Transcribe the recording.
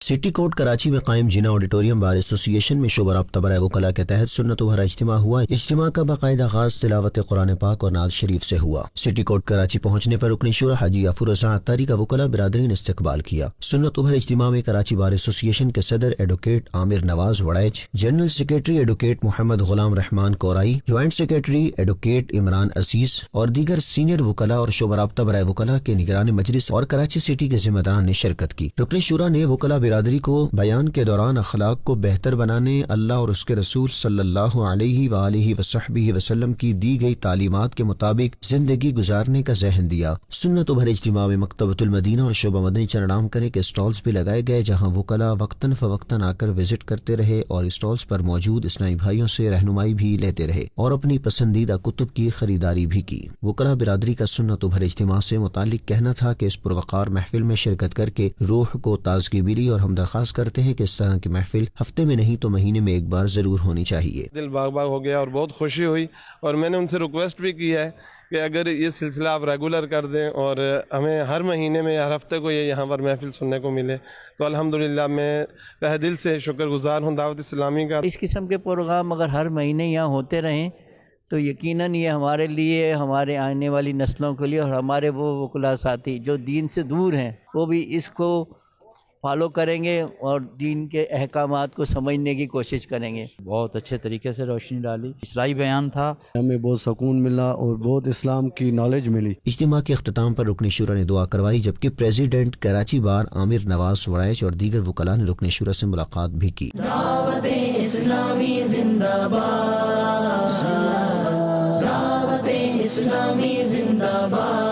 City court Karachi میں قائم جنا آڈیٹوریم بار ایسوسی ایشن میں شعبہ رابطہ برائے وکلاء کے تحت سنت و بھرا اجتماع ہوا۔ اجتماع کا باقاعدہ آغاز تلاوت قرآن پاک اور نعت شریف سے ہوا۔ سٹی کورٹ کراچی پہنچنے پر رکن شورا حاجی غفور رضا عطاری کا وکلاء برادری نے استقبال کیا۔ سنت و بھرا اجتماع میں کراچی بار ایسوسی ایشن کے صدر advocate Amir Nawaz Warraich, general secretary advocate Muhammad Ghulam Rehman Korai, joint secretary advocate Imran Aziz اور دیگر سینئر وکلاء اور شعبہ رابطہ برائے وکلاء کے نگران مجلس اور کراچی سٹی کے ذمہ داران نے شرکت کی۔ رکن شورا نے وکلاء برادری کو بیان کے دوران اخلاق کو بہتر بنانے، اللہ اور اس کے رسول صلی اللہ علیہ وآلہ وصحبہ وسلم کی دی گئی تعلیمات کے مطابق زندگی گزارنے کا ذہن دیا۔ سنت و بھرے اجتماع میں مکتبۃ المدینہ اور شعبہ مدنی چرنام کرنے کے اسٹالز بھی لگائے گئے، جہاں وکلاء وقتاً فوقتاً آ کر وزٹ کرتے رہے اور اسٹالز پر موجود اسلامی بھائیوں سے رہنمائی بھی لیتے رہے اور اپنی پسندیدہ کتب کی خریداری بھی کی۔ وکلاء برادری کا سنت و بھرے اجتماع سے متعلق کہنا تھا کہ اس پروقار محفل میں شرکت کر کے روح کو تازگی ملی اور ہم درخواست کرتے ہیں کہ اس طرح کی محفل ہفتے میں نہیں تو مہینے میں ایک بار ضرور ہونی چاہیے۔ دل باغ باغ ہو گیا اور بہت خوشی ہوئی، اور میں نے ان سے ریکویسٹ بھی کی ہے کہ اگر یہ سلسلہ آپ ریگولر کر دیں اور ہمیں ہر مہینے میں ہر ہفتے کو یہ یہاں پر محفل سننے کو ملے تو الحمدللہ میں تہ دل سے شکر گزار ہوں دعوت اسلامی کا۔ اس قسم کے پروگرام اگر ہر مہینے یہاں ہوتے رہیں تو یقیناً یہ ہمارے لیے، ہمارے آنے والی نسلوں کے لیے اور ہمارے وہ وکلاء ساتھی جو دین سے دور ہیں وہ بھی اس کو فالو کریں گے اور دین کے احکامات کو سمجھنے کی کوشش کریں گے۔ بہت اچھے طریقے سے روشنی ڈالی، اصلاحی بیان تھا، ہمیں بہت سکون ملا اور بہت اسلام کی نالج ملی۔ اجتماع کے اختتام پر رکن شورا نے دعا کروائی، جبکہ پریزیڈنٹ کراچی بار عامر نواز وڑائچ اور دیگر وکلاء نے رکن شورا سے ملاقات بھی کی۔ دعوت اسلامی زندہ باد، دعوت اسلامی زندہ باد۔